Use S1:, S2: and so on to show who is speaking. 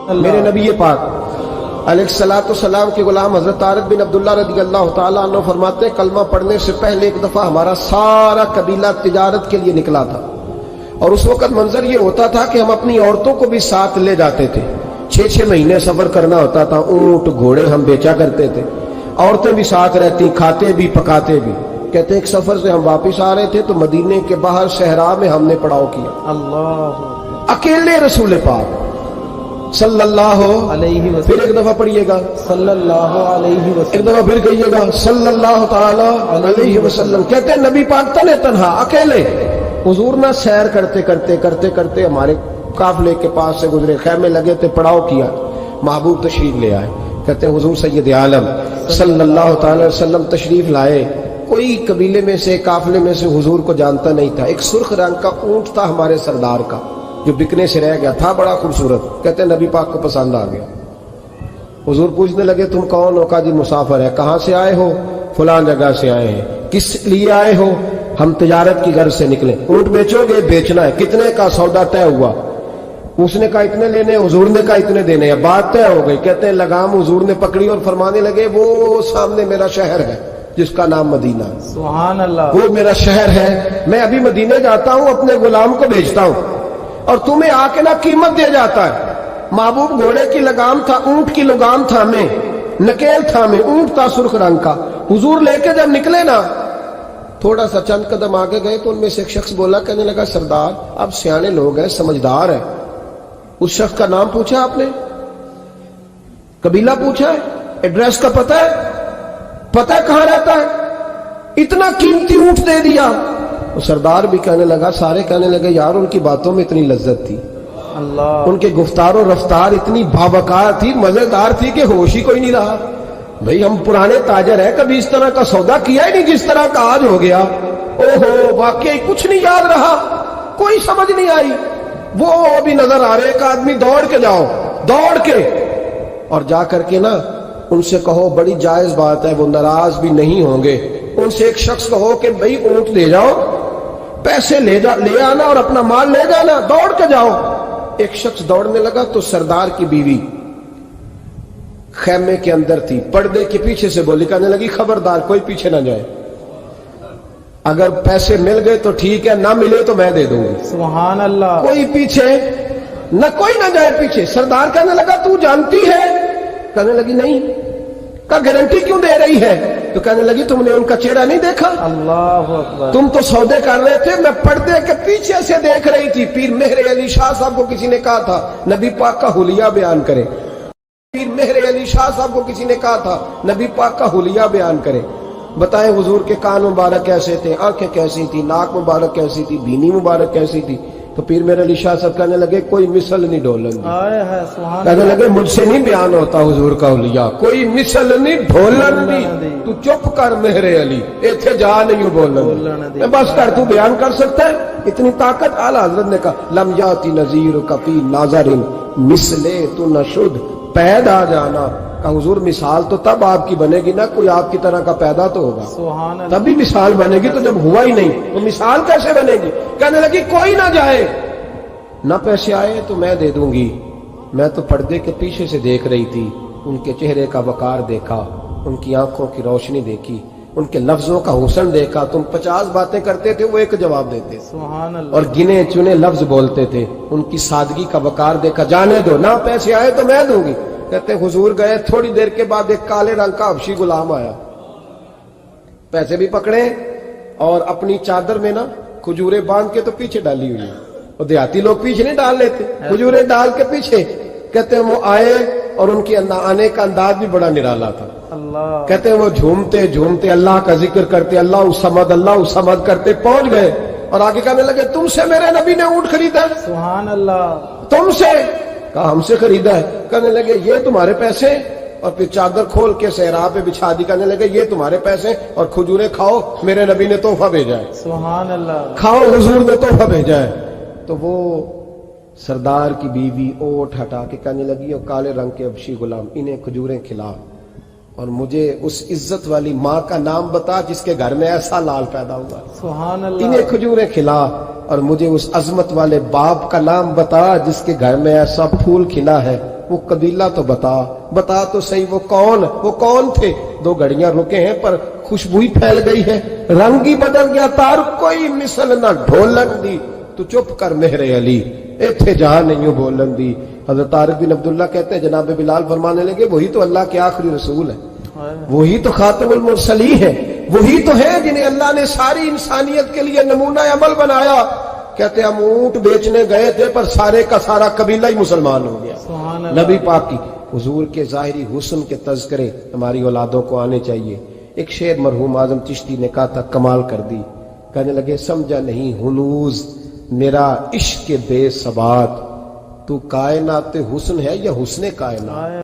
S1: میرے نبی پاک علیہ الصلوۃ والسلام کے غلام حضرت طارق بن عبداللہ رضی اللہ تعالیٰ عنہ فرماتے ہیں کلمہ پڑھنے سے پہلے ایک دفعہ ہمارا سارا قبیلہ تجارت کے لیے نکلا تھا، اور اس وقت منظر یہ ہوتا تھا کہ ہم اپنی عورتوں کو بھی ساتھ لے جاتے تھے۔ 6 مہینے سفر کرنا ہوتا تھا، اونٹ گھوڑے ہم بیچا کرتے تھے، عورتیں بھی ساتھ رہتی، کھاتے بھی پکاتے بھی۔ کہتے ہیں ایک سفر سے ہم واپس آ رہے تھے تو مدینے کے باہر صحرا میں ہم نے پڑاؤ کیا،
S2: اللہ
S1: اکیلے رسول پاک صلی اللہ
S2: علیہ وسلم،
S1: پھر ایک دفعہ پڑھیے گا
S2: صلی اللہ علیہ
S1: ایک
S2: وسلم،
S1: دفعہ پھر کہیے گا صلی اللہ تعالی علیہ وسلم۔ کہتے ہیں نبی پاک تنہا اکیلے حضور نہ سیر کرتے کرتے ہمارے قافلے کے پاس سے گزرے، خیمے لگے تھے، پڑاؤ کیا، محبوب تشریف لے آئے۔ کہتے ہیں حضور سید عالم صلی اللہ تعالی وسلم تشریف لائے، کوئی قبیلے میں سے قافلے میں سے حضور کو جانتا نہیں تھا۔ ایک سرخ رنگ کا اونٹ تھا ہمارے سردار کا جو بکنے سے رہ گیا تھا، بڑا خوبصورت۔ کہتے ہیں نبی پاک کو پسند آ گیا، حضور پوچھنے لگے تم کون ہو؟ کہا جی مسافر ہے۔ کہاں سے آئے ہو؟ فلاں جگہ سے آئے ہیں۔ کس لیے آئے ہو؟ ہم تجارت کی غرض سے نکلے۔ اونٹ بیچو گے؟ بیچنا ہے۔ کتنے کا؟ سودا طے ہوا۔ اس نے کہا اتنے لینے، حضور نے کہا اتنے دینے ہیں، بات طے ہو گئی۔ کہتے ہیں لگام حضور نے پکڑی اور فرمانے لگے وہ سامنے میرا شہر ہے جس کا نام مدینہ ہے،
S2: سبحان اللہ،
S1: وہ میرا شہر ہے، میں ابھی مدینے جاتا ہوں، اپنے غلام کو بھیجتا ہوں اور تمہیں آ کے نا قیمت دے جاتا ہے۔ محبوب گھوڑے کی لگام تھا، اونٹ کی لگام تھا، میں نکیل تھا، میں اونٹ تھا سرخ رنگ کا۔ حضور لے کے جب نکلے نا تھوڑا سا چند قدم آگے گئے تو ان میں سے ایک شخص بولا، کہنے لگا سردار آپ سیانے لوگ ہیں، سمجھدار ہیں، اس شخص کا نام پوچھا آپ نے؟ قبیلہ پوچھا ہے؟ ایڈریس کا پتہ ہے؟ پتہ ہے کہاں رہتا ہے؟ اتنا قیمتی اونٹ دے دیا۔ وہ سردار بھی کہنے لگا، سارے کہنے لگے یار ان کی باتوں میں اتنی لذت تھی،
S2: اللہ،
S1: ان کے گفتار و رفتار اتنی بھاوکار تھی، مزیدار تھی کہ ہوش ہی کوئی نہیں رہا۔ بھئی ہم پرانے تاجر ہیں، کبھی اس طرح کا سودا کیا ہی نہیں جس طرح کا آج ہو گیا۔ اوہو واقعی کچھ نہیں یاد رہا، کوئی سمجھ نہیں آئی۔ وہ ابھی نظر آ رہے، ایک آدمی دوڑ کے جاؤ، دوڑ کے اور جا کر کے نا ان سے کہو بڑی جائز بات ہے، وہ ناراض بھی نہیں ہوں گے۔ ان سے ایک شخص کہو کہ بھئی اونٹ لے جاؤ، پیسے لے آنا اور اپنا مال لے جانا، دوڑ کے جاؤ۔ ایک شخص دوڑنے لگا تو سردار کی بیوی خیمے کے اندر تھی، پردے کے پیچھے سے بولی، کہنے لگی خبردار کوئی پیچھے نہ جائے، اگر پیسے مل گئے تو ٹھیک ہے، نہ ملے تو میں دے دوں گی،
S2: سبحان اللہ،
S1: کوئی پیچھے نہ، کوئی نہ جائے پیچھے۔ سردار کہنے لگا تو جانتی ہے؟ کہنے لگی نہیں۔ کا گارنٹی کیوں دے رہی ہے؟ تو کہنے لگی تم نے ان کا چہرہ نہیں دیکھا؟
S2: اللہ اکبر،
S1: تم تو سودے کر رہے تھے، میں پردے کے پیچھے سے دیکھ رہی تھی۔ پیر مہر علی شاہ صاحب کو کسی نے کہا تھا نبی پاک کا حلیہ بیان کرے، پیر مہر علی شاہ صاحب کو کسی نے کہا تھا نبی پاک کا حلیہ بیان کرے۔ بتائیں حضور کے کان مبارک کیسے تھے، آنکھیں کیسی تھی، ناک مبارک کیسی تھی، بینی مبارک کیسی تھی؟ تو پیر مہر علی شاہ صاحب کہنے لگے کوئی مثل نہیں ڈھولن دی،
S2: آئے ہے سبحان
S1: کہنے
S2: اللہ،
S1: لگے مجھ سے نہیں بیان ہوتا حضور کا حلیہ، کوئی مثل نہیں ڈھولن دی، تو چپ کر مہر علی، ایتھے جا نہیں بولن دی، بس کر، تو بیان کر سکتا ہے؟ اتنی طاقت۔ اعلیٰ حضرت نے کہا لم یاتی نذیر کفی ناظر مثلے تو نشد پیدا جانا، کہ حضور مثال تو تب آپ کی بنے گی نا کوئی آپ کی طرح کا پیدا تو ہوگا،
S2: سبحان اللہ،
S1: تبھی مثال بنے گی، تو جب ہوا ہی نہیں تو مثال کیسے بنے گی؟ کہنے لگی کوئی نہ جائے، نہ پیسے آئے تو میں دے دوں گی۔ میں تو پردے کے پیچھے سے دیکھ رہی تھی، ان کے چہرے کا وقار دیکھا، ان کی آنکھوں کی روشنی دیکھی، ان کے لفظوں کا حسن دیکھا۔ تم 50 باتیں کرتے تھے، وہ ایک جواب دیتے،
S2: سبحان اللہ،
S1: اور گنے چنے لفظ بولتے تھے، ان کی سادگی کا وقار دیکھا۔ جانے دو، نہ پیسے آئے تو میں دوں گی۔ کہتے ہیں حضور گئے، تھوڑی دیر کے بعد ایک کالے رنگ کا حبشی غلام آیا، پیسے بھی پکڑے اور اپنی چادر میں نا کھجورے باندھ کے تو پیچھے ڈالی ہوئی، اور دیہاتی لوگ پیچھے نہیں ڈال لیتے، کھجورے ڈال کے پیچھے۔ کہتے ہیں وہ آئے اور ان کے آنے کا انداز بھی بڑا نرالا تھا۔
S2: اللہ،
S1: کہتے ہیں وہ جھومتے جھومتے اللہ کا ذکر کرتے، اللہ الصمد کرتے پہنچ گئے، اور آگے کہنے لگے تم سے میرے نبی نے اونٹ خریدا؟
S2: سبحان اللہ،
S1: تم سے؟ کہا ہم سے خریدا ہے۔ کہنے لگے یہ تمہارے پیسے؟ اور پھر چادر کھول کے صحرا پہ بچھا دی، کہنے لگے یہ تمہارے پیسے اور کھجورے کھاؤ، میرے نبی نے تحفہ بھیجا ہے،
S2: سبحان اللہ،
S1: کھاؤ حضور نے تحفہ بھیجا ہے۔ تو وہ سردار کی بیوی اوٹ ہٹا کے کہنے لگی اور کالے رنگ کے حبشی غلام انہیں کھجوریں کھلا، اور مجھے اس عزت والی ماں کا نام بتا جس کے گھر میں ایسا لال پیدا ہوا،
S2: سبحان اللہ،
S1: انہیں کھجوریں کھلا، اور مجھے اس عظمت والے باپ کا نام بتا جس کے گھر میں ایسا پھول کھلا ہے۔ وہ قبیلہ تو بتا تو صحیح وہ کون تھے؟ 2 گھڑیاں رکے ہیں پر خوشبو ہی پھیل گئی ہے، رنگ ہی بدل گیا، تار کوئی مثل نہ ڈھولن دی، تو چپ کر مہر علی، ایتھے جہاں نہیں ہو بولن دی۔ حضرت طارق بن عبداللہ کہتے ہیں جناب بلال فرمانے لگے وہی تو اللہ کے آخری رسول ہیں، وہی تو خاتم المرسلین ہے، وہی تو ہے جنہیں اللہ نے ساری انسانیت کے لیے نمونہ عمل بنایا۔ کہتے ہم اونٹ بیچنے گئے تھے پر سارے کا سارا قبیلہ ہی مسلمان ہو گیا۔
S2: سبحان اللہ۔
S1: نبی پاک کی حضور کے ظاہری حسن کے تذکرے ہماری اولادوں کو آنے چاہیے۔ ایک شعر مرحوم اعظم چشتی نے کہا تھا، کمال کر دی، کہنے لگے سمجھا نہیں ہنوز میرا عشق بے ثبات، تو کائنات حسن ہے یا حسن کائنات؟